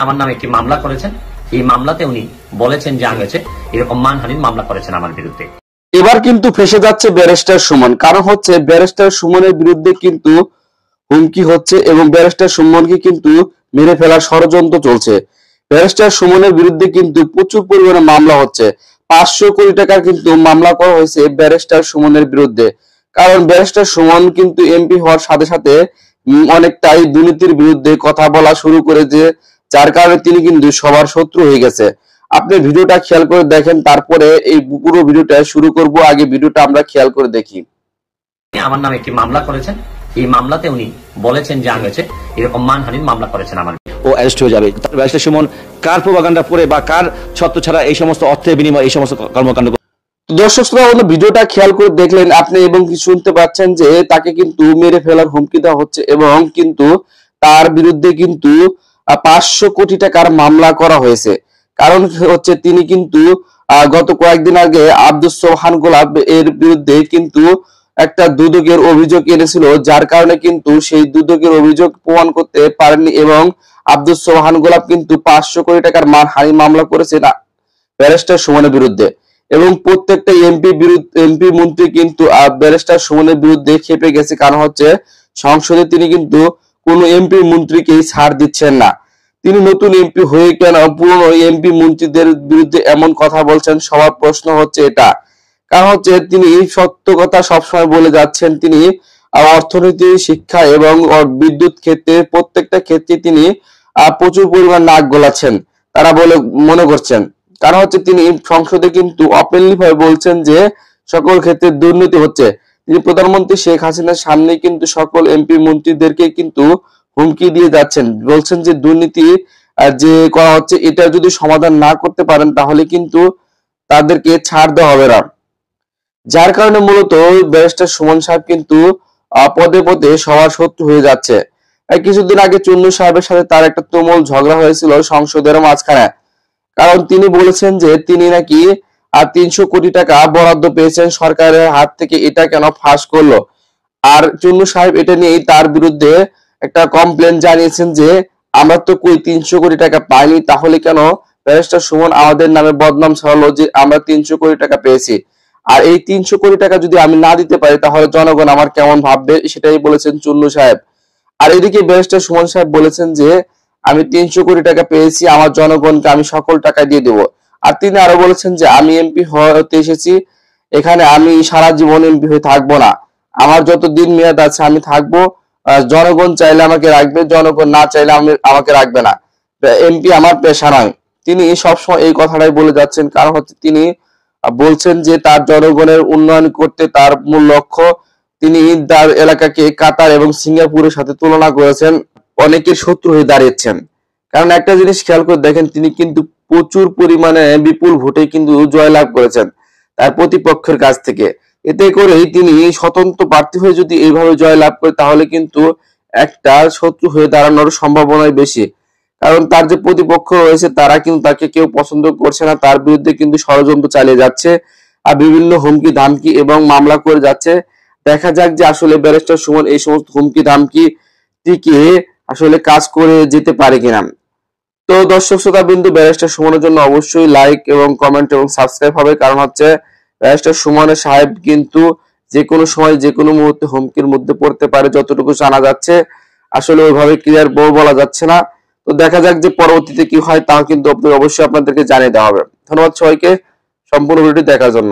আমার নামে একটি মামলা করেছেন। এই মামলাতে উনি বলেছেন যে আমি এরকম মানহানির মামলা করেছেন আমার বিরুদ্ধে। এবার কিন্তু ফেসে যাচ্ছে ব্যারিস্টার সুমন, কারণ হচ্ছে ব্যারিস্টার সুমনের বিরুদ্ধে কিন্তু হুমকি হচ্ছে এবং ব্যারিস্টার সুমনকে কিন্তু মেরে ফেলার ষড়যন্ত্র চলছে। ব্যারিস্টার সুমনের বিরুদ্ধে কিন্তু প্রচুর পরিমাণে মামলা হচ্ছে। 500 কোটি টাকার কিন্তু মামলা করা হয়েছে ব্যারিস্টার সুমনের বিরুদ্ধে। কারণ ব্যারিস্টার সুমন কিন্তু এমপি হওয়ার সাথে সাথে অনেকটাই দুর্নীতির বিরুদ্ধে কথা বলা শুরু করেছে, যার কারণে তিনি কিন্তু সবার শত্রু হয়ে গেছে। আপনি ভিডিওটা খেয়াল করে দেখেন, তারপরে এই পুরো ভিডিওটা শুরু করব। আগে ভিডিওটা আমরা খেয়াল করে দেখি। আমার নামে একটি মামলা করেছেন। এই মামলাতে উনি বলেছেন যে আমি এরকম মানহানির মামলা করেছেন আমার। ও অ্যারেস্ট হয়ে যাবে। ব্যারিস্টার সুমন কার প্রোপাগান্ডা পড়ে বা কার ছত্র ছাড়া এই সমস্ত অর্থের বিনিময়ে এই সমস্ত কর্মকাণ্ড। দর্শক শ্রোতা, ভিডিওটা খেয়াল করে দেখলেন আপনি এবং কি শুনতে পাচ্ছেন যে তাকে কিন্তু মেরে ফেলার হুমকি দেওয়া হচ্ছে এবং কিন্তু তার বিরুদ্ধে কিন্তু 500 কোটি টাকার মামলা করা হয়েছে। কারণ হচ্ছে তিনি কিন্তু গত কয়েকদিন আগে আব্দুস সোবহান গোলাপ এর বিরুদ্ধে কিন্তু একটা দুদকের অভিযোগ এনেছিল, যার কারণে কিন্তু সেই দুদকের অভিযোগ প্রমাণ করতে পারেননি এবং আব্দুস সোবহান গোলাপ কিন্তু 500 কোটি টাকার মানহানি মামলা করেছে ব্যারিস্টার সুমনের বিরুদ্ধে। এবং প্রত্যেকটা এমপি মন্ত্রী কিন্তু ব্যারিস্টার সুমনের বিরুদ্ধে ক্ষেপে গেছে, কারণ হচ্ছে সংসদে তিনি কিন্তু কোন এমপি মন্ত্রীকেই ছাড় দিচ্ছেন না। তিনি নতুন এমপি হয়ে কেন পুরনো এমপি মন্ত্রীদের বিরুদ্ধে এমন কথা বলছেন, সবার প্রশ্ন হচ্ছে এটা। কারণ হচ্ছে তিনি সত্য কথা সবসময় বলে যাচ্ছেন। তিনি অর্থনীতি, শিক্ষা এবং বিদ্যুৎ ক্ষেত্রে প্রত্যেকটা ক্ষেত্রে তিনি প্রচুর পরিমাণ নাক গলাচ্ছেন তারা বলে মনে করছেন। কারণ হচ্ছে তিনি সংসদে কিন্তু ওপেনলি ভাবে বলছেন যে সকল ক্ষেত্রে দুর্নীতি হচ্ছে। তিনি প্রধানমন্ত্রী শেখ হাসিনার সামনে কিন্তু সকল এমপি মন্ত্রীদেরকে কিন্তু হুমকি দিয়ে যাচ্ছেন, বলছেন যে দুর্নীতি যে করা হচ্ছে এটা যদি সমাধান না করতে পারেন তাহলে কিন্তু তাদেরকে ছাড় দেওয়া হবে না। যার কারণে মূলত ব্যারিস্টার সুমন সাহেব কিন্তু পদে পদে সবার শত্রু হয়ে যাচ্ছে। কিছুদিন আগে চুন্নু সাহেবের সাথে তার একটা তুমুল ঝগড়া হয়েছিল সংসদের মাঝখানে, কারণ তিনি বলেছেন যে তিনি নাকি 300 কোটি টাকা বরাদ্দ পেয়েছেন সরকারের হাত থেকে, এটা কেন ফাঁস করলো। আর চুন্নু সাহেব এটা নিয়ে তার বিরুদ্ধে একটা কমপ্লেন জানিয়েছেন যে আমরা তো কই 300 কোটি টাকা পাইনি, তাহলে কেন ব্যারিস্টার সুমন আমাদের নামে বদনাম ছড়ালো যে আমরা 300 কোটি টাকা পেয়েছি। আর এই 300 কোটি টাকা যদি আমি না দিতে পারি তাহলে জনগণ আমার কেমন ভাববে, সেটাই বলেছেন চুন্নু সাহেব। আর এদিকে ব্যারিস্টার সুমন সাহেব বলেছেন যে আমি 300 কোটি টাকা পেয়েছি, আমার জনগণকে আমি সকল টাকা দিয়ে দেবো। আর তিনি আরো বলেছেন যে আমি এমপি হতে এসেছি, এখানে আমি সারা জীবন এমপি হয়ে থাকবো না, আমার যত দিন মেয়াদ আছে আমি থাকবো, জনগণ চাইলে আমাকে রাখবে, জনগণ না চাইলে আমাকে রাখবে না, এমপি আমার পেশা নয়। তিনি সবসময় এই কথাটাই বলে যাচ্ছেন, কারণ হচ্ছে তিনি বলছেন যে তার জনগণের উন্নয়ন করতে তার মূল লক্ষ্য। তিনি তার এলাকাকে কাতার এবং সিঙ্গাপুরের সাথে তুলনা করেছেন, অনেকের শত্রু হয়ে দাঁড়িয়েছেন। কারণ একটা জিনিস খেয়াল করে দেখেন, তিনি কিন্তু প্রচুর পরিমাণে বিপুল ভোটে কিন্তু জয়লাভ করেছেন তার প্রতিপক্ষের কাছ থেকে। এতে করে তিনি স্বতন্ত্র প্রার্থী হয়ে যদি এইভাবে জয়লাভ করে তাহলে কিন্তু একটা শত্রু হয়ে দাঁড়ানোর সম্ভাবনাই বেশি। কারণ তার যে প্রতিপক্ষ রয়েছে তারা কিন্তু তাকে কেউ পছন্দ করছে না, তার বিরুদ্ধে কিন্তু ষড়যন্ত্র চালিয়ে যাচ্ছে আর বিভিন্ন হুমকি ধামকি এবং মামলা করে যাচ্ছে। দেখা যাক যে আসলে ব্যারিস্টার সুমন এই সমস্ত হুমকি ধামকি টিকে আসলে কাজ করে যেতে পারে কিনা। তো দর্শক শ্রোতা বিন্দু, ব্যারিস্টার সুমনের জন্য অবশ্যই লাইক এবং কমেন্ট এবং সাবস্ক্রাইব হবে, কারণ হচ্ছে ব্যারিস্টার সুমনের সাহেব কিন্তু যে কোনো সময় যে কোনো মুহূর্তে হুমকির মধ্যে পড়তে পারে, যতটুকু জানা যাচ্ছে। আসলে ওইভাবে ক্লিয়ার বলা যাচ্ছে না। তো দেখা যাক যে পরবর্তীতে কি হয়, তাও কিন্তু অবশ্যই আপনাদেরকে জানিয়ে দেওয়া হবে। ধন্যবাদ সবাইকে সম্পূর্ণ ভিডিওটি দেখার জন্য।